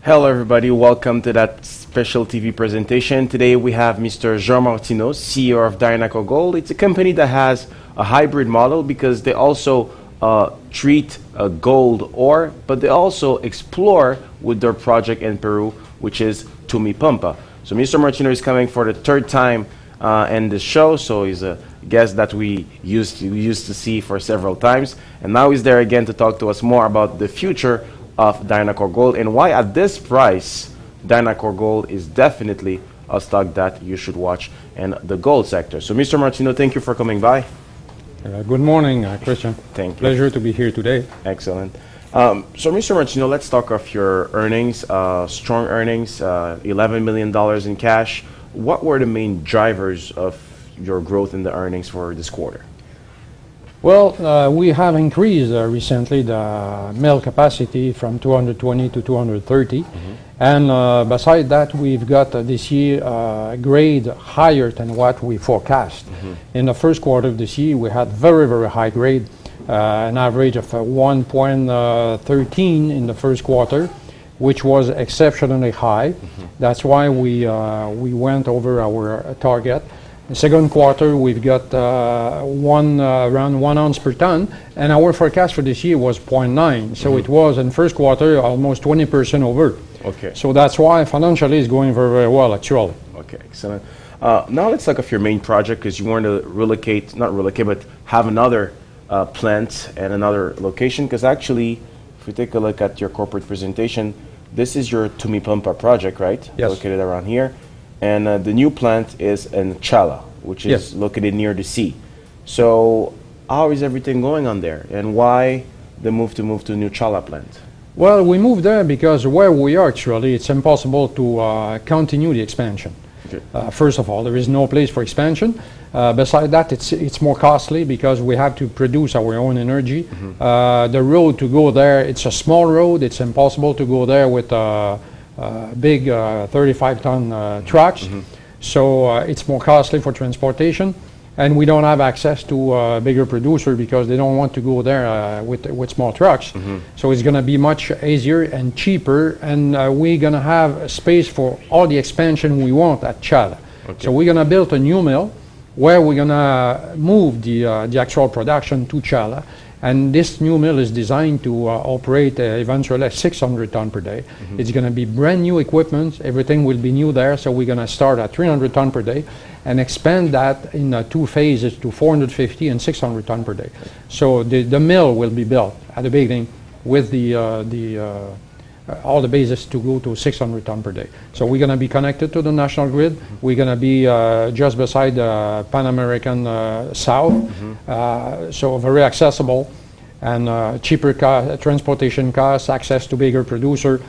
Hello everybody, welcome to that special TV presentation. Today we have Mr. Jean Martineau, CEO of Dynacor Gold. It's a company that has a hybrid model because they also treat gold ore, but they also explore with their project in Peru, which is Tumipampa. So Mr. Martineau is coming for the third time in the show, so he's a guest that we used to see for several times, and now he's there again to talk to us more about the future of Dynacor Gold and why at this price Dynacor Gold is definitely a stock that you should watch in the gold sector. So Mr. Martineau, thank you for coming by. Good morning, Christian. Thank you. Pleasure to be here today. Excellent. So Mr. Martineau, let's talk of your earnings, strong earnings, $11 million in cash. What were the main drivers of your growth in the earnings for this quarter? Well, we have increased recently the mill capacity from 220 to 230. And beside that, we've got this year a grade higher than what we forecast. In the first quarter of this year, we had very, very high grade, an average of 1.13 in the first quarter, which was exceptionally high. That's why we went over our target. The second quarter, we've got around 1 ounce per ton, and our forecast for this year was 0.9. So it was in first quarter almost 20% over. Okay. So that's why financially it's going very, very well, actually. Okay, excellent. Now let's talk of your main project, because you want to not relocate, but have another plant and another location. Because actually, if we take a look at your corporate presentation, this is your Tumipampa project, right? Yes. Located around here. And the new plant is in Chala, which is located near the sea. So how is everything going on there, and why the move to new Chala plant? Well, we moved there because where we are actually, it's impossible to continue the expansion. Okay. First of all, there is no place for expansion. Beside that, it's more costly because we have to produce our own energy. The road to go there, it's a small road. It's impossible to go there with big 35-ton trucks, so it's more costly for transportation, and we don't have access to a bigger producer because they don't want to go there with small trucks. So it's going to be much easier and cheaper, and we're going to have space for all the expansion we want at Chala. Okay. So we're going to build a new mill where we're going to move the actual production to Chala. And this new mill is designed to operate eventually at 600 tons per day. It's going to be brand new equipment. Everything will be new there. So we're going to start at 300 tons per day and expand that in 2 phases to 450 and 600 tons per day. So the mill will be built at the beginning with all the bases to go to 600 tons per day. So we're going to be connected to the national grid. We're going to be just beside the Pan American South, so very accessible and cheaper transportation costs, access to bigger producer,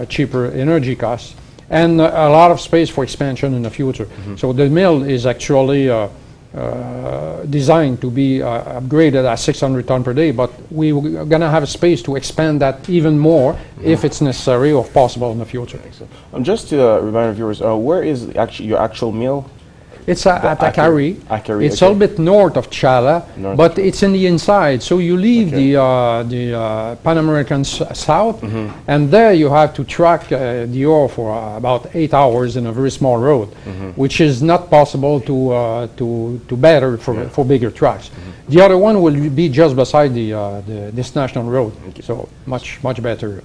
cheaper energy costs, and a lot of space for expansion in the future. So the mill is actually designed to be upgraded at 600 tons per day, but we're going to have a space to expand that even more if it's necessary or possible in the future. Just to remind our viewers, where is your actual mill? It's at Akari. It's a little bit north of Chala, but it's in the inside. So you leave the Pan American South, and there you have to track the ore for about 8 hours in a very small road, which is not possible to better for bigger trucks. The other one will be just beside this national road, so much better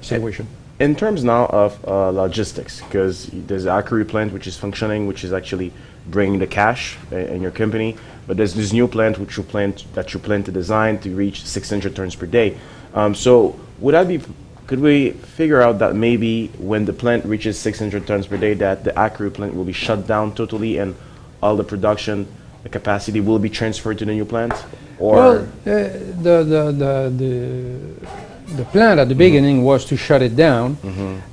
situation. In terms now of logistics, because there's the Akari plant which is functioning, which is actually bringing the cash in your company, but there's this new plant which you plan to design to reach 600 tons per day. So could we figure out that maybe when the plant reaches 600 tons per day, that the Akari plant will be shut down totally and all the production, the capacity will be transferred to the new plant? Or well, the plan at the beginning was to shut it down,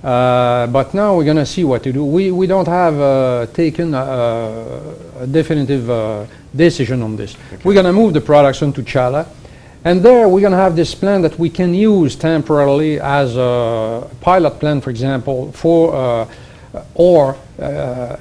but now we're going to see what to do. We don't have taken a definitive decision on this. We're going to move the production to Chala, and there we're going to have this plan that we can use temporarily as a pilot plan, for example, for ore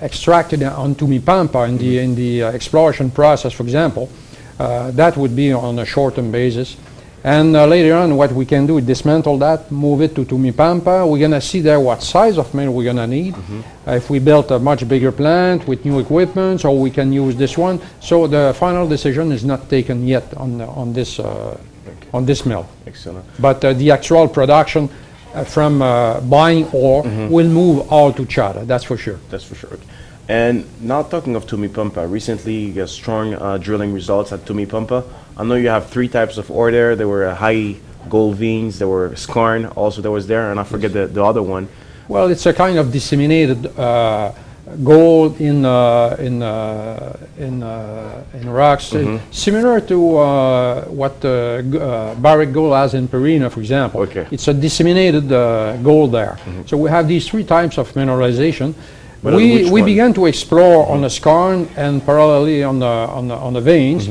extracted on Tumipampa in the exploration process, for example. That would be on a short-term basis. And later on, what we can do is dismantle that, move it to Tumipampa. We're going to see there what size of mill we're going to need. If we built a much bigger plant with new equipment, or we can use this one. So the final decision is not taken yet on this mill. Excellent. But the actual production from buying ore will move all to Chada, that's for sure. That's for sure. And now talking of Tumipampa, recently you got strong drilling results at Tumipampa. I know you have 3 types of ore there. There were high gold veins, there were skarn also that was there, and I forget the other one. Well, it's a kind of disseminated gold in rocks, similar to what barrick gold has in Perina, for example. Okay. It's a disseminated gold there. So we have these 3 types of mineralization. But We began to explore on the skarn and parallelly on the veins.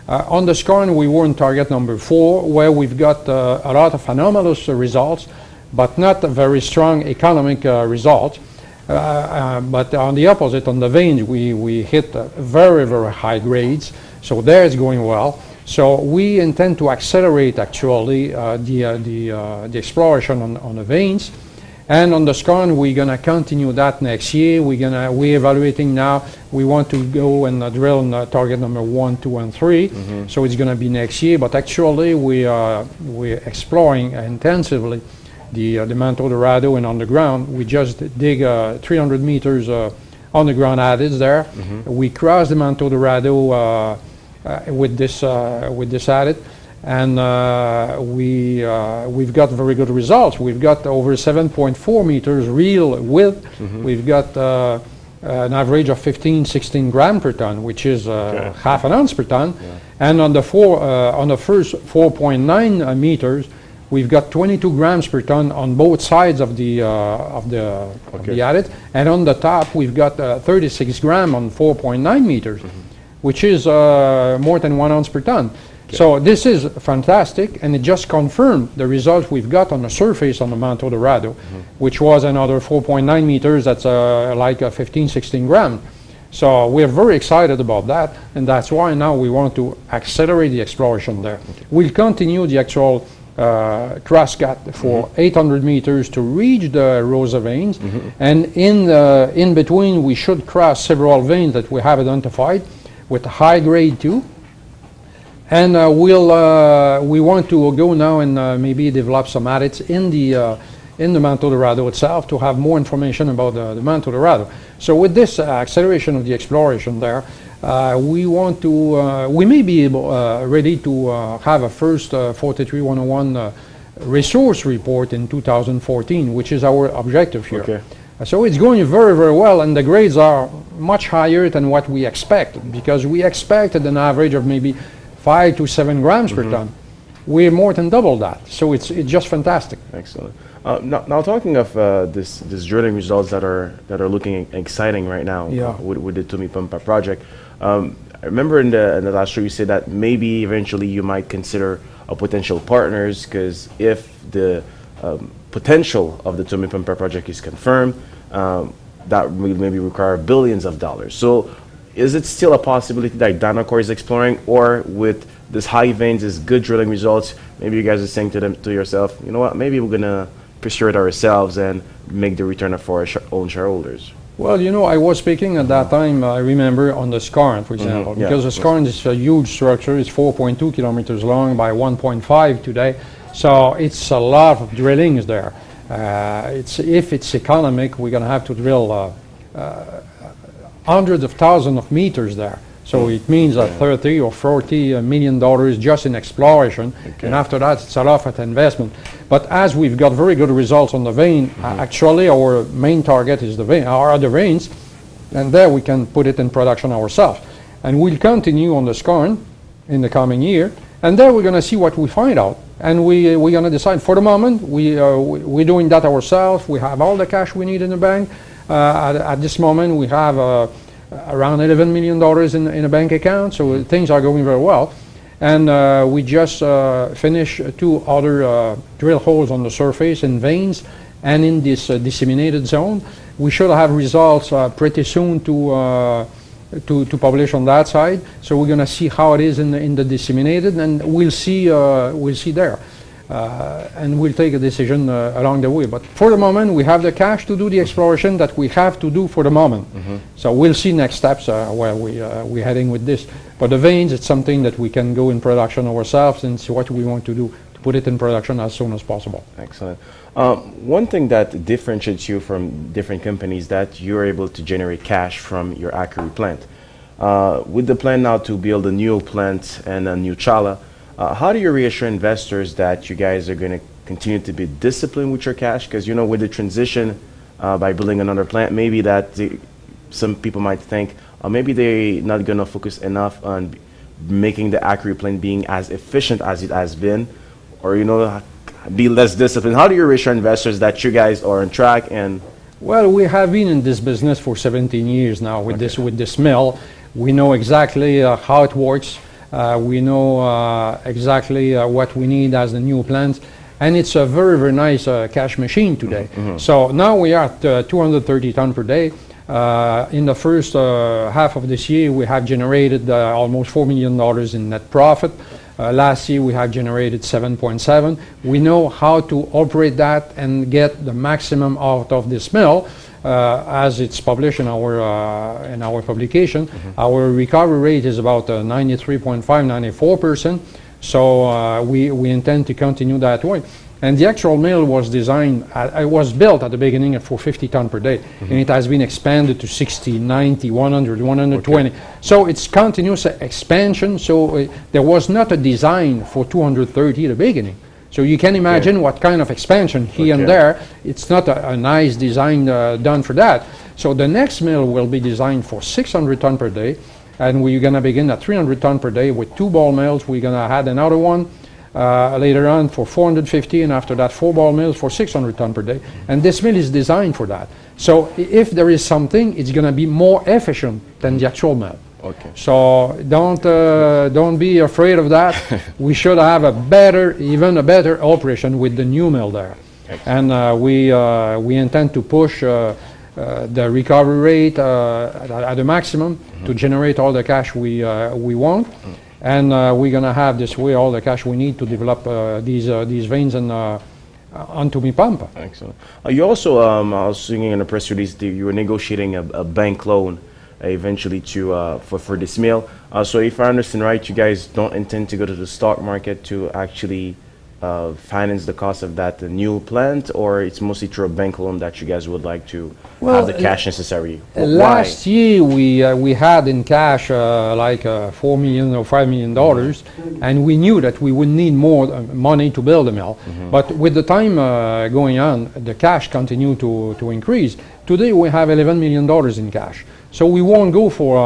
On the skarn, we were in target number 4, where we've got a lot of anomalous results, but not a very strong economic result. But on the opposite, on the veins, we hit very, very high grades. So there it's going well. So we intend to accelerate actually the exploration on the veins. And on the skarn, we're going to continue that next year. We're evaluating now. We want to go and drill on target number 1, 2, and 3. So it's going to be next year. But actually, we're exploring intensively the Manto Dorado and underground. We just dig 300 meters underground adits there. We cross the Manto Dorado with this adit. And we've got very good results. We've got over 7.4 meters real width. We've got an average of 15-16 grams per ton, which is half an ounce per ton. And on the first 4.9 meters, we've got 22 grams per ton on both sides of the adit. And on the top, we've got 36 grams on 4.9 meters, which is more than 1 ounce per ton. So this is fantastic, and it just confirmed the results we've got on the surface on the Manto Dorado, which was another 4.9 meters. That's like 15-16 grams. So we're very excited about that, and that's why now we want to accelerate the exploration there. We'll continue the actual crosscut for 800 meters to reach the Rosa veins, and in between we should cross several veins that we have identified with high grade too. And we want to go now and maybe develop some adits in the Manto Dorado itself to have more information about the Manto Dorado. So with this acceleration of the exploration there, we may be ready to have a first 43-101 resource report in 2014, which is our objective here. Okay. So it's going very, very well, and the grades are much higher than what we expected, because we expected an average of maybe 5 to 7 grams per ton. We're more than double that, so it's just fantastic. Excellent. Now talking of this drilling results that are looking exciting right now with the Tumipampa project. I remember in the last show you said that maybe eventually you might consider a potential partners, because if the potential of the Tumipampa project is confirmed, that will maybe require billions of dollars. So is it still a possibility that Dynacor is exploring, or with this high veins, this good drilling results, maybe you guys are saying to yourself, you know what, maybe we're going to pursue it ourselves and make the return for our own shareholders? Well, you know, I was speaking at that time, I remember, on the skarn, for example, because the skarn is a huge structure. It's 4.2 kilometers long by 1.5 today, so it's a lot of drillings there. If it's economic, we're going to have to drill hundreds of thousands of meters there. So it means that 30 or 40 million dollars just in exploration, and after that it's a lot of investment. But as we've got very good results on the vein, actually our main target is the vein, our other veins, and there we can put it in production ourselves. And we'll continue on the skarn in the coming year, and there we're going to see what we find out. And we're going to decide. For the moment, we're doing that ourselves. We have all the cash we need in the bank. At this moment, we have around $11 million in a bank account, so things are going very well. And we just finished 2 other drill holes on the surface in veins and in this disseminated zone. We should have results pretty soon to to publish on that side. So we're going to see how it is in the disseminated, and we'll see there. And we'll take a decision along the way. But for the moment, we have the cash to do the exploration that we have to do for the moment. So we'll see next steps where we're heading with this. But the veins, it's something that we can go in production ourselves and see what we want to do to put it in production as soon as possible. Excellent. One thing that differentiates you from different companies that you're able to generate cash from your Akery plant. With the plan now to build a new plant and a new chala, how do you reassure investors that you guys are going to continue to be disciplined with your cash? Because, you know, with the transition by building another plant, maybe that some people might think maybe they're not going to focus enough on making the Akery plant being as efficient as it has been, or, you know, be less disciplined. How do you reassure investors that you guys are on track? And well, we have been in this business for 17 years now with this mill. We know exactly how it works. We know exactly what we need as the new plant, and it's a very, very nice cash machine today. So now we are at 230 tons per day. In the first half of this year, we have generated almost $4 million in net profit. Last year, we have generated 7.7. We know how to operate that and get the maximum out of this mill. As it's published in our publication, our recovery rate is about 93.5, 94%. So we intend to continue that way. And the actual mill was designed, it was built at the beginning for 50 tons per day, and it has been expanded to 60, 90, 100, 120. Okay. So it's continuous expansion. So there was not a design for 230 at the beginning. So you can imagine what kind of expansion here and there. It's not a nice design done for that. So the next mill will be designed for 600 tons per day, and we're going to begin at 300 tons per day with 2 ball mills. We're going to add another one later on for 450, and after that 4 ball mills for 600 tons per day. And this mill is designed for that. So if there is something, it's going to be more efficient than the actual mill. Okay. So don't be afraid of that. We should have even a better operation with the new mill there. Excellent. And we intend to push the recovery rate at the maximum to generate all the cash we want. And we're going to have this way all the cash we need to develop these veins and on Tumipampa. Excellent. You also, I was seeing in a press release that you were negotiating a bank loan eventually to for this mill. So if I understand right, you guys don't intend to go to the stock market to actually finance the cost of that new plant, or it's mostly through a bank loan that you guys would like to have the cash necessary? Last year we had in cash like $4 million or $5 million, and we knew that we would need more money to build the mill. But with the time going on, the cash continued to increase. Today we have $11 million in cash. So we won't go for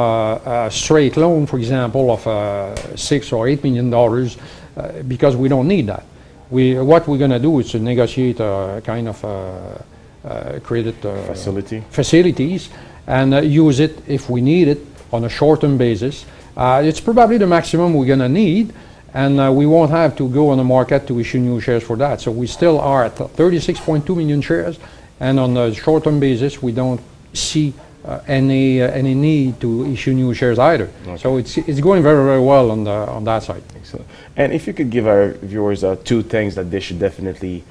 a straight loan, for example, of $6 or $8 million because we don't need that. What we're going to do is to negotiate a kind of credit facilities and use it if we need it on a short-term basis. It's probably the maximum we're going to need, and we won't have to go on the market to issue new shares for that. So we still are at 36.2 million shares, and on a short-term basis, we don't see any need to issue new shares either. Okay. So it's going very, very well on that side. Excellent. And if you could give our viewers 2 things that they should definitely,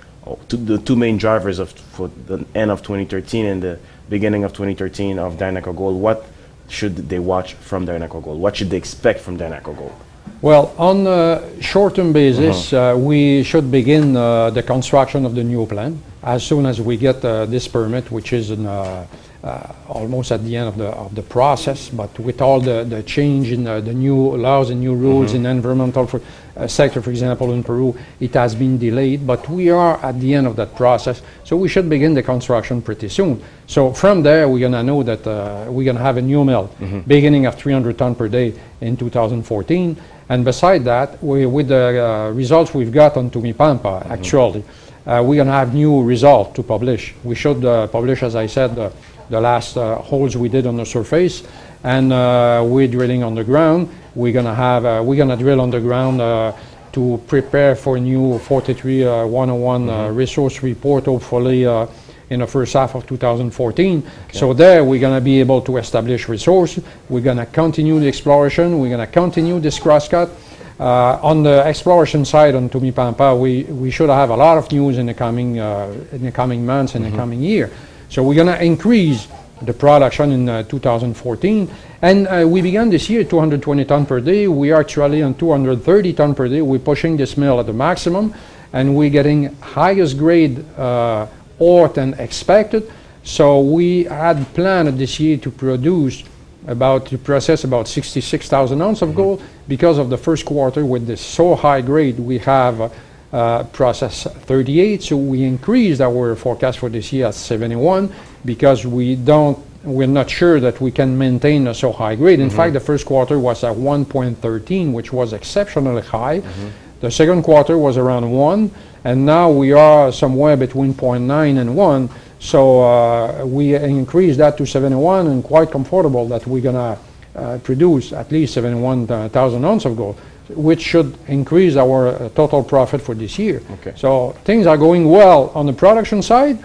the 2 main drivers for the end of 2013 and the beginning of 2013 of Dynacor Gold, what should they watch from Dynacor Gold? What should they expect from Dynacor Gold? Well, on a short-term basis, we should begin the construction of the new plant as soon as we get this permit, which is almost at the end of the process. But with all the change in the new laws and new rules in environmental sector, for example, in Peru, it has been delayed. But we are at the end of that process, so we should begin the construction pretty soon. So from there, we're going to know that we're going to have a new mill beginning of 300 tons per day in 2014. And beside that, with the results we've got on Tumipampa, actually, we're going to have new results to publish. We should publish, as I said, the last holes we did on the surface, and we're drilling on the ground. We're going to drill on the ground to prepare for a new 43-101 resource report, hopefully in the first half of 2014. Okay. So there we're going to be able to establish resources. We're going to continue the exploration. We're going to continue this crosscut. On the exploration side on Tumipampa, we should have a lot of news in the coming months and the coming year. So we're going to increase the production in 2014, and we began this year 220 tons per day. We are actually on 230 tons per day. We're pushing this mill at the maximum, and we're getting highest grade ore than expected. So we had planned this year to process about 66,000 ounces of gold. Because of the first quarter with this so high grade, we have processed 38. So we increased our forecast for this year at 71 because we're not sure that we can maintain a so high grade. In fact, the first quarter was at 1.13, which was exceptionally high. The second quarter was around 1, and now we are somewhere between 0.9 and 1. So we increased that to 71, and quite comfortable that we're going to produce at least 71,000 ounces of gold, which should increase our total profit for this year. Okay. So things are going well on the production side,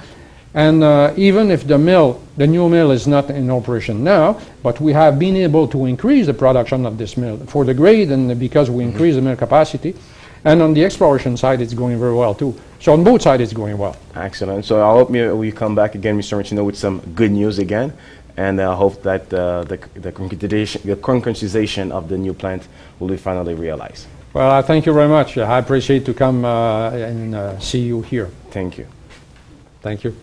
and even if the new mill is not in operation now, but we have been able to increase the production of this mill for the grade and because we increase the mill capacity. And on the exploration side, it's going very well too. So on both sides, it's going well. Excellent. So I hope we come back again, Mr. Martineau, with some good news again. And I hope that the concretization of the new plant will be finally realized. Well, thank you very much. I appreciate to come and see you here. Thank you. Thank you.